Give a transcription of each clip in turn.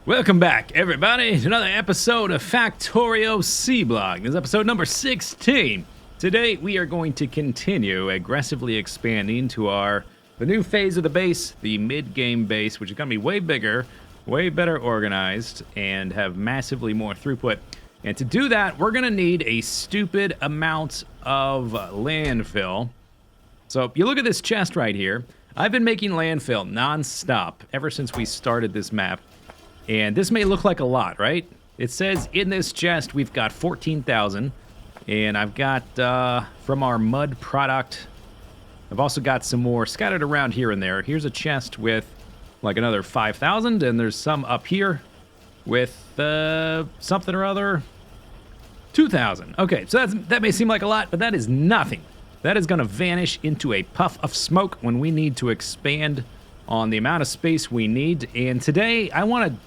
Welcome back, everybody, to another episode of Factorio C-Blog. This is episode number 16. Today, we are going to continue aggressively expanding to the new phase of the base, the mid-game base, which is going to be way bigger, way better organized, and have massively more throughput. And to do that, we're going to need a stupid amount of landfill. So, you look at this chest right here. I've been making landfill non-stop ever since we started this map. And this may look like a lot, right? It says in this chest we've got 14,000. And I've got, from our mud product, I've also got some more scattered around here and there. Here's a chest with, like, another 5,000. And there's some up here with, something or other, 2,000. Okay, so that may seem like a lot, but that is nothing. That is going to vanish into a puff of smoke when we need to expand on the amount of space we need. And today, I want to...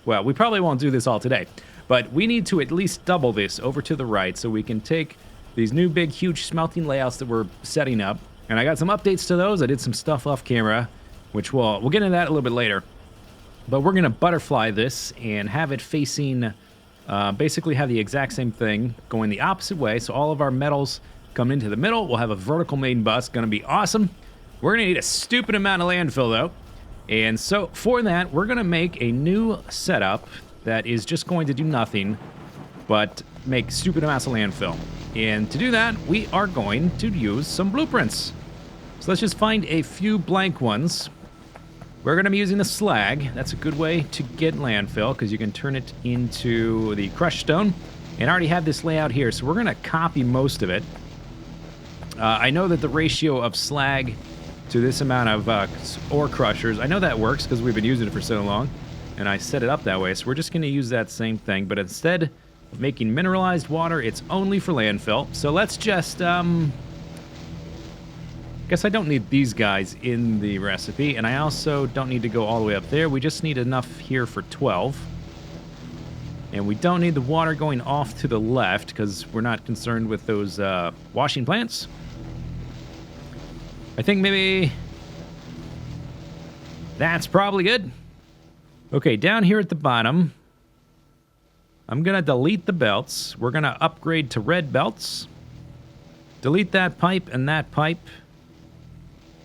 Well, we probably won't do this all today, but we need to at least double this over to the right so we can take these new big, huge smelting layouts that we're setting up. And I got some updates to those. I did some stuff off camera, which we'll get into that a little bit later. But we're going to butterfly this and have it facing, basically have the exact same thing going the opposite way. So all of our metals come into the middle. We'll have a vertical main bus. Going to be awesome. We're going to need a stupid amount of landfill, though. And so for that, we're going to make a new setup that is just going to do nothing but make stupid amounts of landfill. And to do that, we are going to use some blueprints. So let's just find a few blank ones. We're going to be using the slag. That's a good way to get landfill because you can turn it into the crushed stone. And I already have this layout here, so we're going to copy most of it. I know that the ratio of slag to this amount of ore crushers, I know that works because we've been using it for so long, and I set it up that way, so we're just going to use that same thing, but instead of making mineralized water, it's only for landfill. So let's just, guess I don't need these guys in the recipe, and I also don't need to go all the way up there. We just need enough here for 12. And we don't need the water going off to the left because we're not concerned with those washing plants. I think maybe that's probably good. Okay, down here at the bottom, I'm going to delete the belts. We're going to upgrade to red belts. Delete that pipe and that pipe.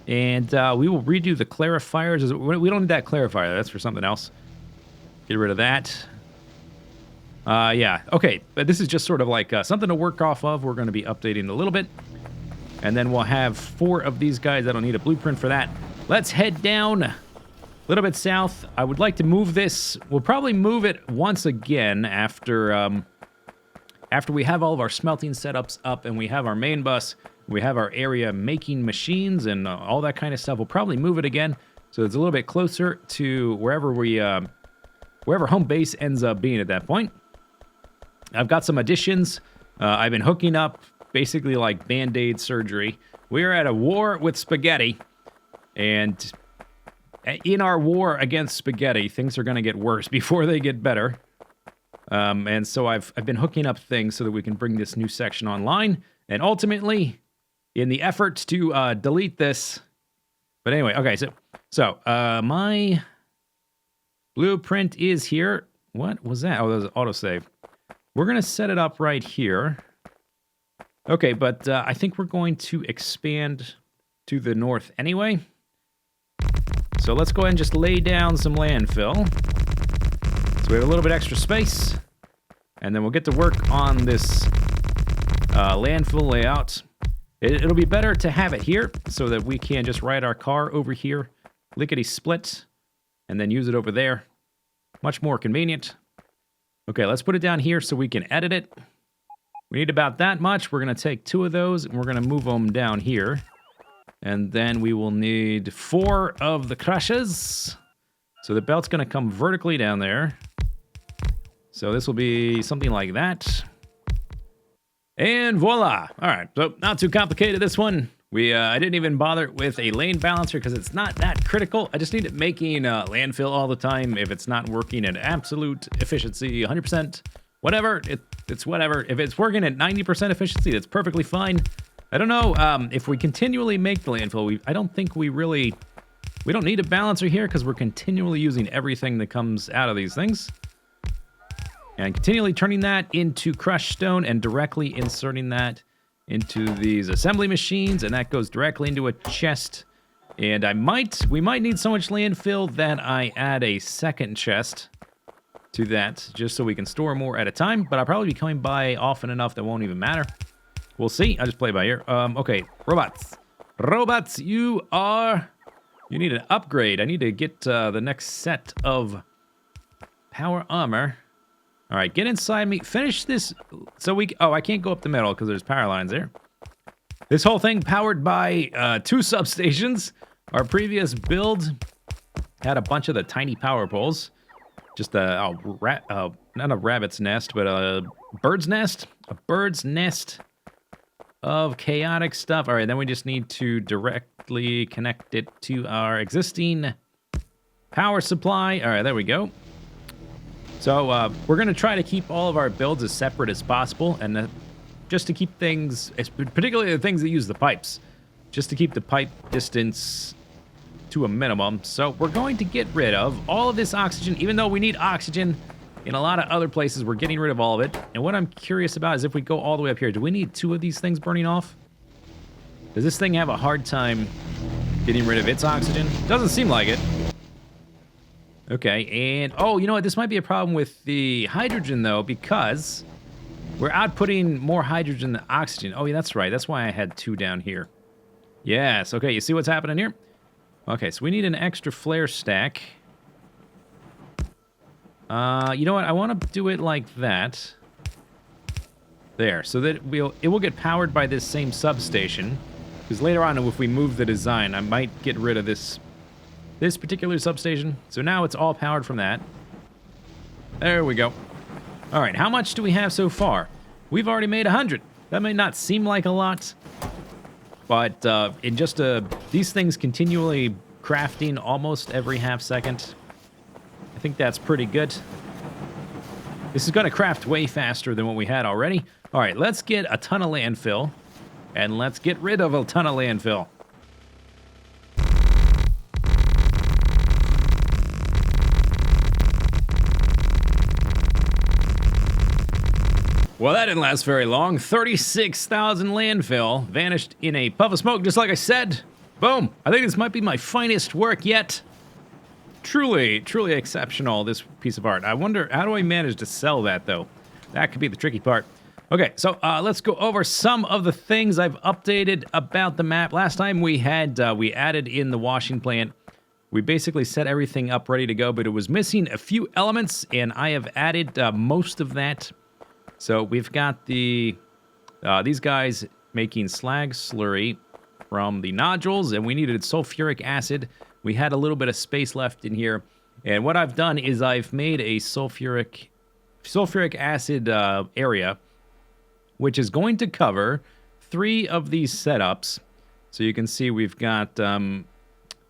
And we will redo the clarifiers. We don't need that clarifier. That's for something else. Get rid of that. Yeah, okay. But this is just sort of like something to work off of. We're going to be updating a little bit. And then we'll have 4 of these guys. I don't need a blueprint for that. Let's head down a little bit south. I would like to move this. We'll probably move it once again after we have all of our smelting setups up and we have our main bus. We have our area making machines and all that kind of stuff. We'll probably move it again so it's a little bit closer to wherever home base ends up being at that point. I've got some additions. I've been hooking up basically like Band-Aid surgery. We are at a war with spaghetti, and in our war against spaghetti, things are going to get worse before they get better. And so I've been hooking up things so that we can bring this new section online, and ultimately, in the effort to delete this. But anyway, okay, so my blueprint is here. What was that? Oh, that was autosave. We're going to set it up right here. Okay, but I think we're going to expand to the north anyway. So let's go ahead and just lay down some landfill. So we have a little bit extra space. And then we'll get to work on this landfill layout. It'll be better to have it here so that we can just ride our car over here, lickety-split, and then use it over there. Much more convenient. Okay, let's put it down here so we can edit it. We need about that much. We're going to take 2 of those, and we're going to move them down here. And then we will need 4 of the crushes. So the belt's going to come vertically down there. So this will be something like that. And voila! All right, so not too complicated, this one. I didn't even bother with a lane balancer because it's not that critical. I just need it making landfill all the time. If it's not working at absolute efficiency, 100%, whatever, it's whatever. If it's working at 90% efficiency, that's perfectly fine. I don't know if we continually make the landfill. I don't think we really We don't need a balancer here because we're continually using everything that comes out of these things. And continually turning that into crushed stone and directly inserting that into these assembly machines. And that goes directly into a chest. And we might need so much landfill that I add a second chest to that just so we can store more at a time. But I'll probably be coming by often enough that won't even matter. We'll see. I'll just play by ear. Okay, robots. Robots, you need an upgrade. I need to get the next set of power armor. All right, get inside me. Finish this. So I can't go up the middle because there's power lines there. This whole thing powered by 2 substations. Our previous build had a bunch of the tiny power poles. Just not a rabbit's nest, but a bird's nest. A bird's nest of chaotic stuff. All right, then we just need to directly connect it to our existing power supply. All right, there we go. So we're going to try to keep all of our builds as separate as possible, and just to keep things, particularly the things that use the pipes, just to keep the pipe distance to a minimum. So we're going to get rid of all of this oxygen, even though we need oxygen in a lot of other places. We're getting rid of all of it. And what I'm curious about is if we go all the way up here, do we need 2 of these things burning off? Does this thing have a hard time getting rid of its oxygen? Doesn't seem like it. Okay, and oh, you know what? This might be a problem with the hydrogen, though, because we're outputting more hydrogen than oxygen. Oh, yeah, that's right. That's why I had 2 down here. Yes, okay, you see what's happening here? Okay, so we need an extra flare stack. You know what? I want to do it like that. There, so that it will get powered by this same substation. Because later on, if we move the design, I might get rid of this particular substation. So now it's all powered from that. There we go. All right, how much do we have so far? We've already made 100. That may not seem like a lot, but in just these things continually crafting almost every half second, I think that's pretty good. This is going to craft way faster than what we had already. All right, let's get a ton of landfill, and let's get rid of a ton of landfill. Well, that didn't last very long. 36,000 landfill vanished in a puff of smoke, just like I said. Boom. I think this might be my finest work yet. Truly, truly exceptional, this piece of art. I wonder, how do I manage to sell that, though? That could be the tricky part. Okay, so let's go over some of the things I've updated about the map. Last time we added in the washing plant. We basically set everything up ready to go, but it was missing a few elements, and I have added most of that. So we've got these guys making slag slurry from the nodules, and we needed sulfuric acid. We had a little bit of space left in here, and what I've done is I've made a sulfuric acid area, which is going to cover 3 of these setups. So you can see we've got a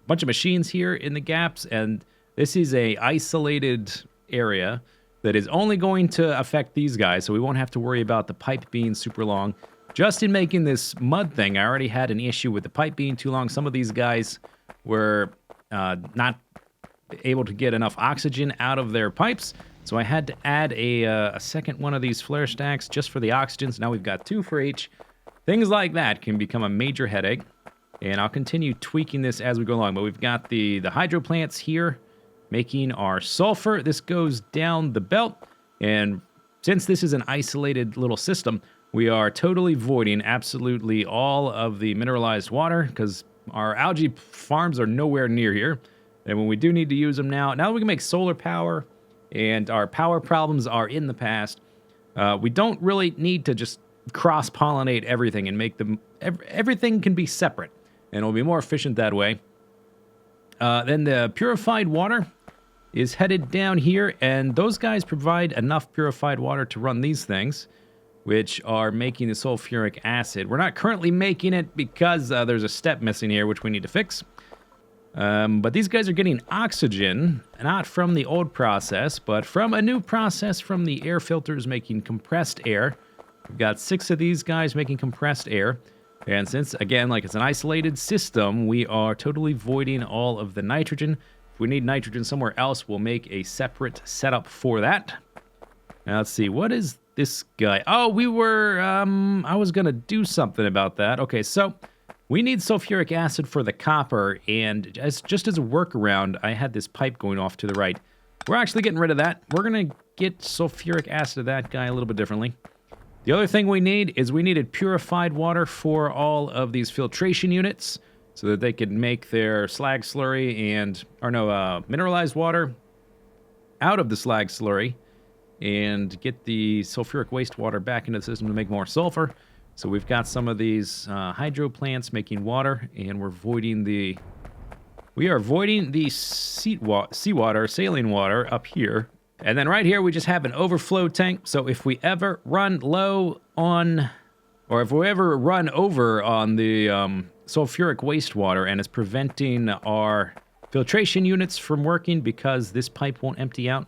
bunch of machines here in the gaps, and this is a isolated area that is only going to affect these guys, so we won't have to worry about the pipe being super long. Just in making this mud thing, I already had an issue with the pipe being too long. Some of these guys were not able to get enough oxygen out of their pipes, so I had to add a second one of these flare stacks just for the oxygen. So now we've got 2 for each. Things like that can become a major headache, and I'll continue tweaking this as we go along. But we've got the hydro plants here making our sulfur. This goes down the belt, and since this is an isolated little system, we are totally voiding absolutely all of the mineralized water because our algae farms are nowhere near here. And when we do need to use them now that we can make solar power and our power problems are in the past, we don't really need to just cross-pollinate everything and make them, everything can be separate, and it'll be more efficient that way. Then the purified water is headed down here, and those guys provide enough purified water to run these things, which are making the sulfuric acid. We're not currently making it because there's a step missing here, which we need to fix. But these guys are getting oxygen, not from the old process, but from a new process from the air filters making compressed air. We've got 6 of these guys making compressed air. And since, again, like it's an isolated system, we are totally voiding all of the nitrogen. If we need nitrogen somewhere else, we'll make a separate setup for that. Now, let's see. What is this guy? Oh, I was going to do something about that. Okay, so we need sulfuric acid for the copper. And just as a workaround, I had this pipe going off to the right. We're actually getting rid of that. We're going to get sulfuric acid to that guy a little bit differently. The other thing we need is we needed purified water for all of these filtration units so that they could make their slag slurry mineralized water out of the slag slurry and get the sulfuric wastewater back into the system to make more sulfur. So we've got some of these hydro plants making water, and we're voiding the seawater, saline water up here. And then right here, we just have an overflow tank. So if we ever run low on, or if we ever run over on the sulfuric wastewater and it's preventing our filtration units from working because this pipe won't empty out,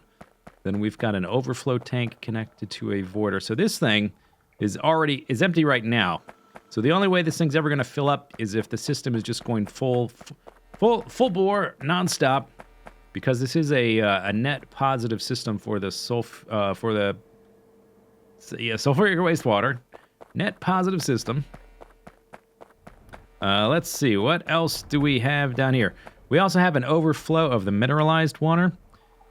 then we've got an overflow tank connected to a voider. So this thing is empty right now. So the only way this thing's ever going to fill up is if the system is just going full bore, nonstop. Because this is a net positive system for the sulfuric wastewater. Net positive system. Let's see, what else do we have down here? We also have an overflow of the mineralized water,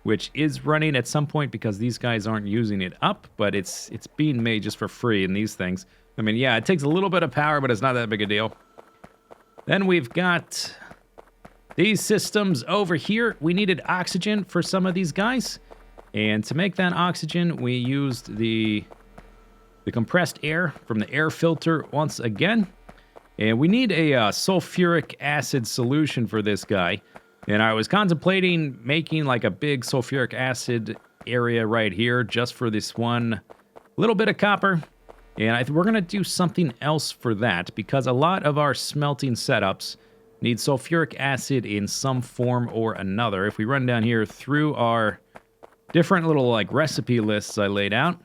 which is running at some point because these guys aren't using it up, but it's being made just for free in these things. I mean, yeah, it takes a little bit of power, but it's not that big a deal. Then we've got these systems over here. We needed oxygen for some of these guys. And to make that oxygen, we used the compressed air from the air filter once again. And we need a sulfuric acid solution for this guy. And I was contemplating making like a big sulfuric acid area right here just for this one little bit of copper. And we're going to do something else for that because a lot of our smelting setups need sulfuric acid in some form or another. If we run down here through our different little like recipe lists I laid out,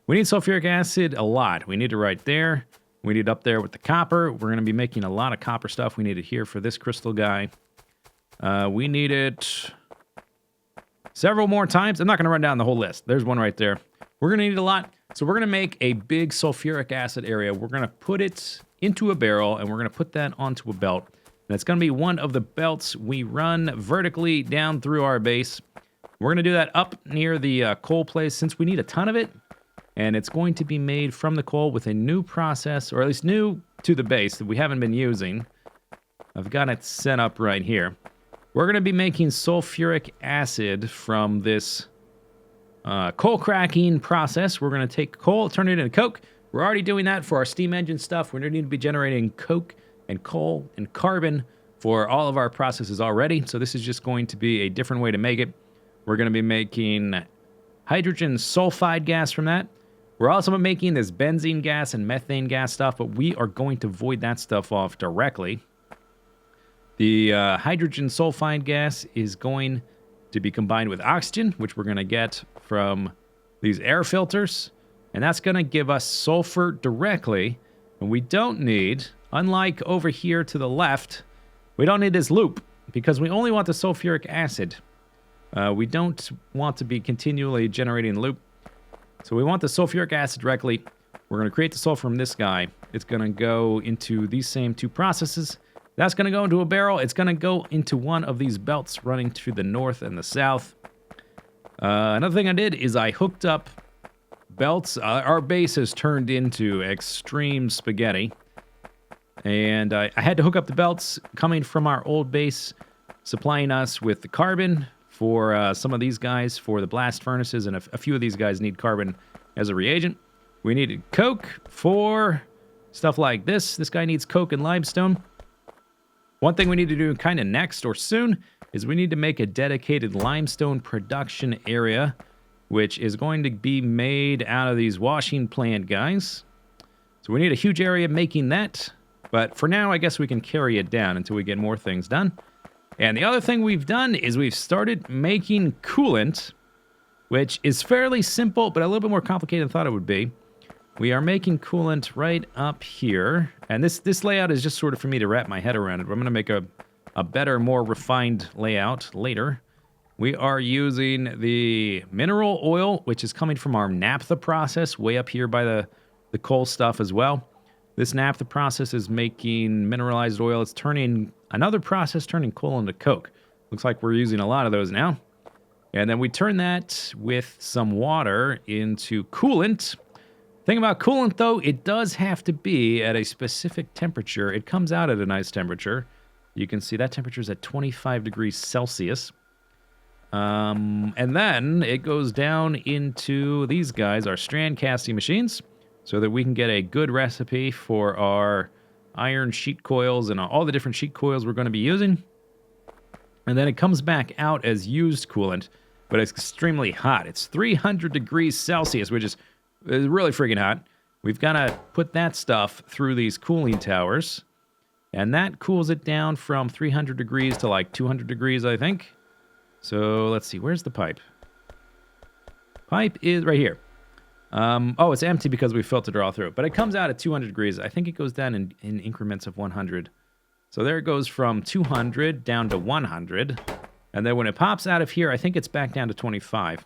we need sulfuric acid a lot. We need it right there. We need it up there with the copper. We're going to be making a lot of copper stuff. We need it here for this crystal guy. We need it several more times. I'm not going to run down the whole list. There's one right there. We're going to need a lot. So we're going to make a big sulfuric acid area. We're going to put it into a barrel, and we're going to put that onto a belt. And it's going to be one of the belts we run vertically down through our base. We're going to do that up near the coal place since we need a ton of it. And it's going to be made from the coal with a new process, or at least new to the base that we haven't been using. I've got it set up right here. We're going to be making sulfuric acid from this coal cracking process. We're going to take coal, turn it into coke. We're already doing that for our steam engine stuff. We're going to need to be generating coke and coal and carbon for all of our processes already. So this is just going to be a different way to make it. We're going to be making hydrogen sulfide gas from that. We're also making this benzene gas and methane gas stuff, but we are going to void that stuff off directly. The hydrogen sulfide gas is going to be combined with oxygen, which we're going to get from these air filters. And that's going to give us sulfur directly. And we don't need, unlike over here to the left, we don't need this loop because we only want the sulfuric acid. We don't want to be continually generating loop. So we want the sulfuric acid directly. We're going to create the sulfur from this guy. It's going to go into these same two processes. That's going to go into a barrel. It's going to go into one of these belts running to the north and the south. Another thing I did is I hooked up belts. Our base has turned into extreme spaghetti. And I had to hook up the belts coming from our old base, supplying us with the carbon for some of these guys for the blast furnaces, and a few of these guys need carbon as a reagent. We needed coke for stuff like this. This guy needs coke and limestone. One thing we need to do kind of next or soon is we need to make a dedicated limestone production area, which is going to be made out of these washing plant guys. So we need a huge area making that. But for now, I guess we can carry it down until we get more things done. And the other thing we've done is we've started making coolant, which is fairly simple, but a little bit more complicated than I thought it would be. We are making coolant right up here. And this layout is just sort of for me to wrap my head around it. I'm going to make a better, more refined layout later. We are using the mineral oil, which is coming from our naphtha process, way up here by the coal stuff as well. This naphtha process is making mineralized oil. It's turning another process, turning coal into coke. Looks like we're using a lot of those now. And then we turn that with some water into coolant. Thing about coolant, though, it does have to be at a specific temperature. It comes out at a nice temperature. You can see that temperature is at 25 degrees Celsius. And then it goes down into these guys, our strand casting machines, so that we can get a good recipe for our iron sheet coils and all the different sheet coils we're going to be using. And then it comes back out as used coolant, but it's extremely hot. It's 300 degrees Celsius, which is really freaking hot. We've got to put that stuff through these cooling towers, and that cools it down from 300 degrees to like 200 degrees, I think. So let's see, where's the pipe? Pipe is right here. Oh, it's empty because we filtered it all through. But it comes out at 200 degrees. I think it goes down in increments of 100. So there it goes from 200 down to 100. And then when it pops out of here, I think it's back down to 25.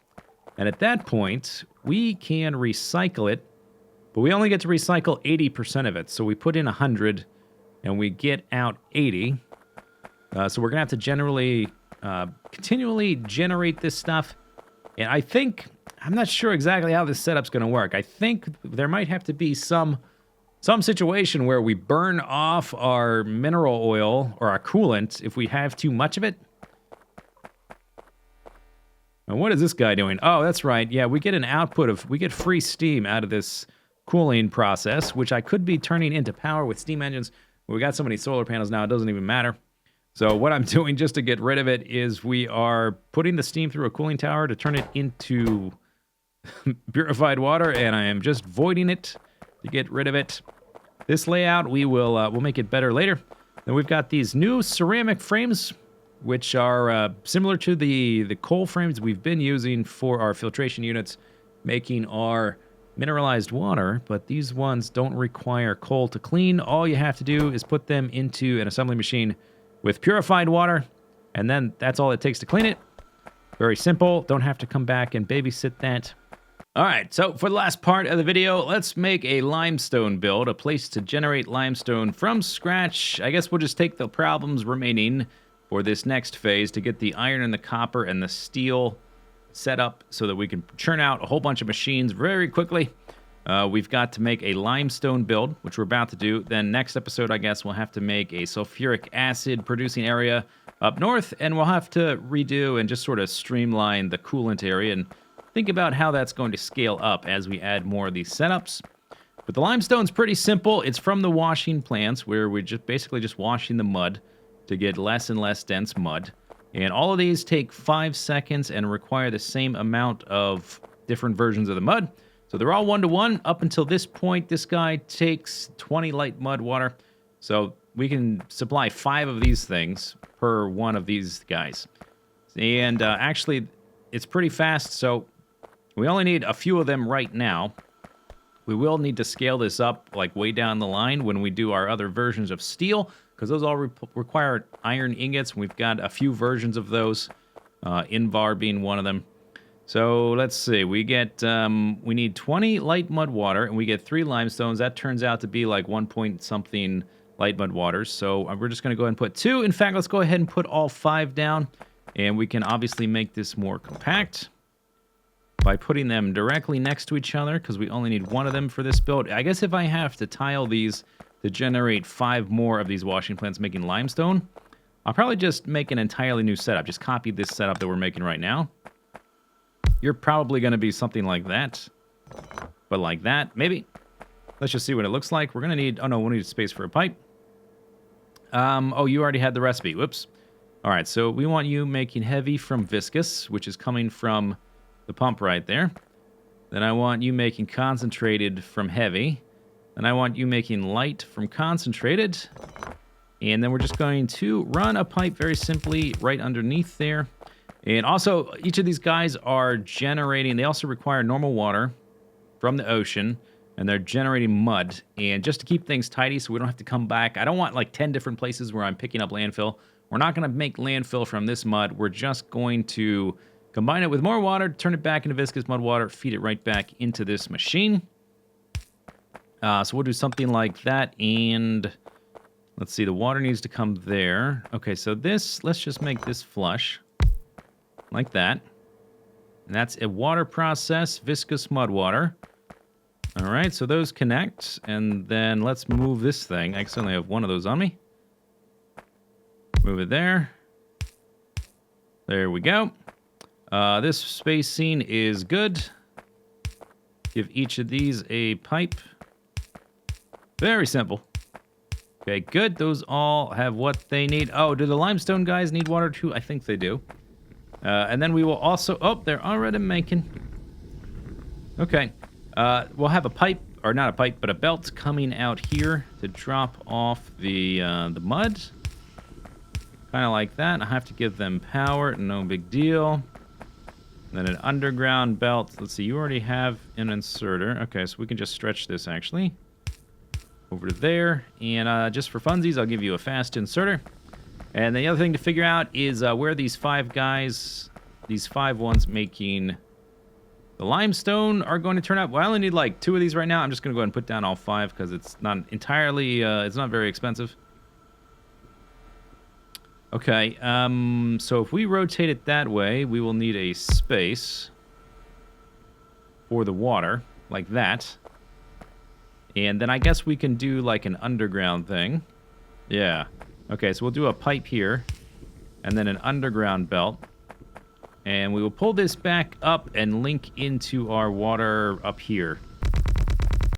And at that point, we can recycle it. But we only get to recycle 80% of it. So we put in 100 and we get out 80. So we're going to have to continually generate this stuff. And I'm not sure exactly how this setup's going to work. I think there might have to be some situation where we burn off our mineral oil or our coolant if we have too much of it. And what is this guy doing? Oh, that's right. Yeah, we get we get free steam out of this cooling process, which I could be turning into power with steam engines. We got so many solar panels now, it doesn't even matter. So what I'm doing just to get rid of it is we are putting the steam through a cooling tower to turn it into purified water, and I am just voiding it to get rid of it. This layout, we'll make it better later. Then we've got these new ceramic frames, which are similar to the coal frames we've been using for our filtration units, making our mineralized water, but these ones don't require coal to clean. All you have to do is put them into an assembly machine with purified water, and then that's all it takes to clean it. Very simple. Don't have to come back and babysit that. All right, so for the last part of the video, let's make a limestone build, a place to generate limestone from scratch. I guess we'll just take the problems remaining for this next phase to get the iron and the copper and the steel set up so that we can churn out a whole bunch of machines very quickly. We've got to make a limestone build, which we're about to do. Then next episode, I guess, we'll have to make a sulfuric acid producing area up north, and we'll have to redo and just sort of streamline the coolant area and think about how that's going to scale up as we add more of these setups. But the limestone's pretty simple. It's from the washing plants, where we're basically just washing the mud to get less and less dense mud. And all of these take 5 seconds and require the same amount of different versions of the mud. So they're all 1-to-1 up until this point. This guy takes 20 light mud water. So we can supply 5 of these things per one of these guys. And actually, it's pretty fast, so we only need a few of them right now. We will need to scale this up like way down the line when we do our other versions of steel, because those all require iron ingots. We've got a few versions of those, Invar being one of them. So let's see, we need 20 light mud water, and we get 3 limestones. That turns out to be like 1 point something light mud waters. So we're just going to go ahead and put 2. In fact, let's go ahead and put all 5 down, and we can obviously make this more compact by putting them directly next to each other, because we only need 1 of them for this build. I guess if I have to tile these to generate 5 more of these washing plants making limestone, I'll probably just make an entirely new setup. Just copy this setup that we're making right now. You're probably going to be something like that. But like that, maybe. Let's just see what it looks like. We're going to need... Oh, no, we'll need space for a pipe. Oh, you already had the recipe. Whoops. All right, so we want you making heavy from viscous, which is coming from the pump right there. Then I want you making concentrated from heavy. Then I want you making light from concentrated. And then we're just going to run a pipe very simply right underneath there. And also, each of these guys are generating... They also require normal water from the ocean and they're generating mud. And just to keep things tidy so we don't have to come back, I don't want like 10 different places where I'm picking up landfill. We're not going to make landfill from this mud. We're just going to combine it with more water, turn it back into viscous mud water, feed it right back into this machine. So we'll do something like that, and let's see, the water needs to come there. Okay, so this, let's just make this flush, like that. And that's a water process, viscous mud water. All right, so those connect, and then let's move this thing. I accidentally have one of those on me. Move it there. There we go. This spacing is good. Give each of these a pipe. Very simple. Okay, good. Those all have what they need. Oh, do the limestone guys need water too? I think they do. And then we will also... Oh, they're already making... Okay. We'll have a pipe, or not a pipe, but a belt coming out here to drop off the mud. Kind of like that. I have to give them power. No big deal. Then an underground belt. Let's see, you already have an inserter. Okay, so we can just stretch this, actually. Over to there. And just for funsies, I'll give you a fast inserter. And the other thing to figure out is where these 5 guys, these 5 ones making the limestone are going to turn up. Well, I only need like 2 of these right now. I'm just going to go ahead and put down all 5 because it's not entirely, it's not very expensive. Okay, so if we rotate it that way, we will need a space for the water, like that. And then I guess we can do like an underground thing. Yeah. Okay, so we'll do a pipe here, and then an underground belt. And we will pull this back up and link into our water up here.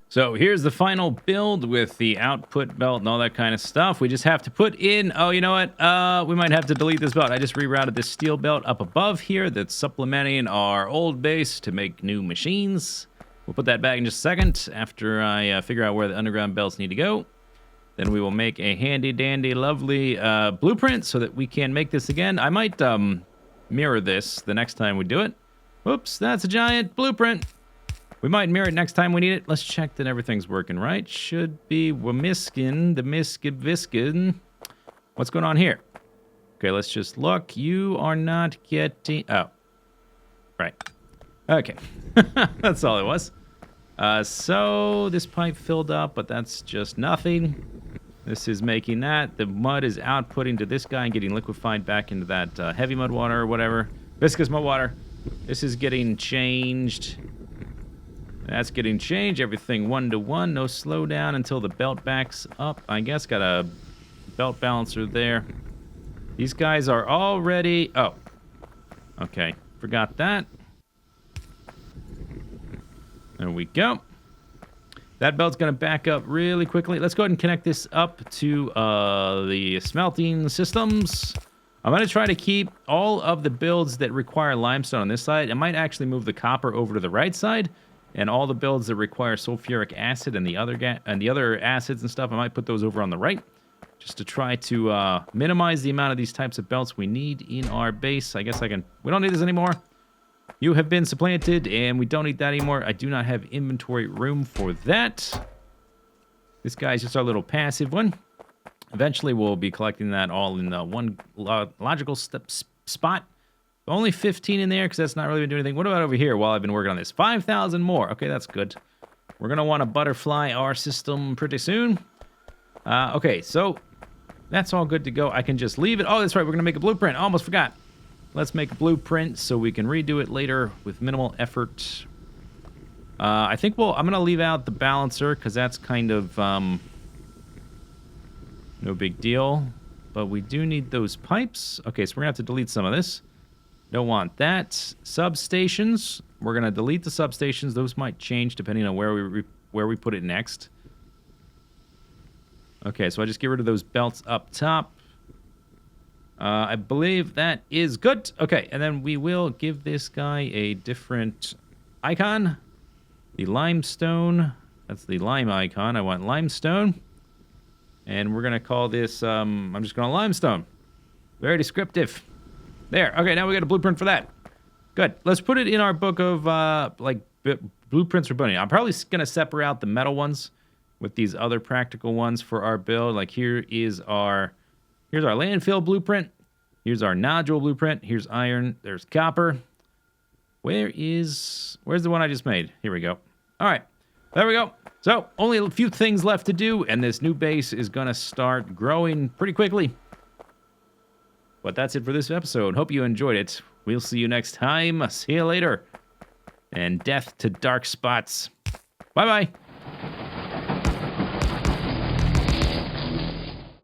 So here's the final build with the output belt and all that kind of stuff. We just have to put in... Oh, you know what? We might have to delete this belt. I just rerouted this steel belt up above here that's supplementing our old base to make new machines. We'll put that back in just a second after I figure out where the underground belts need to go. Then we will make a handy-dandy, lovely blueprint so that we can make this again. I might mirror this the next time we do it. Whoops, that's a giant blueprint. We might mirror it next time we need it. Let's check that everything's working right. Should be Whasmospaz, the Viskin. What's going on here? Okay, let's just look. You are not getting... Oh. Right. Okay. That's all it was. So this pipe filled up, but that's just nothing. This is making that. The mud is outputting to this guy and getting liquefied back into that heavy mud water or whatever. Viscous mud water. This is getting changed. That's getting changed. Everything 1 to 1. No slowdown until the belt backs up. I guess got a belt balancer there. These guys are already... Oh. Okay. Forgot that. There we go. That belt's going to back up really quickly. Let's go ahead and connect this up to the smelting systems. I'm going to try to keep all of the builds that require limestone on this side. I might actually move the copper over to the right side. And all the builds that require sulfuric acid and the other acids and stuff, I might put those over on the right. Just to try to minimize the amount of these types of belts we need in our base. I guess I can... We don't need this anymore. You have been supplanted, and we don't need that anymore. I do not have inventory room for that. This guy's just our little passive one. Eventually, we'll be collecting that all in one logical spot. Only 15 in there, because that's not really been doing anything. What about over here while I've been working on this? 5,000 more. Okay, that's good. We're going to want to butterfly our system pretty soon. Okay, so that's all good to go. I can just leave it. Oh, that's right. We're going to make a blueprint. Almost forgot. Let's make a blueprint so we can redo it later with minimal effort. I think I'm going to leave out the balancer because that's kind of no big deal. But we do need those pipes. Okay, so we're going to have to delete some of this. Don't want that. Substations. We're going to delete the substations. Those might change depending on where we put it next. Okay, so I just get rid of those belts up top. I believe that is good. Okay, and then we will give this guy a different icon. The limestone. That's the lime icon. I want limestone. And we're going to call this, I'm just going to limestone. Very descriptive. There. Okay, now we got a blueprint for that. Good. Let's put it in our book of, blueprints for building. I'm probably going to separate out the metal ones with these other practical ones for our build. Like here's our landfill blueprint. Here's our nodule blueprint. Here's iron. There's copper. Where's the one I just made? Here we go. All right, there we go. So only a few things left to do, and this new base is going to start growing pretty quickly. But that's it for this episode. Hope you enjoyed it. We'll see you next time. See you later. And death to dark spots. Bye-bye.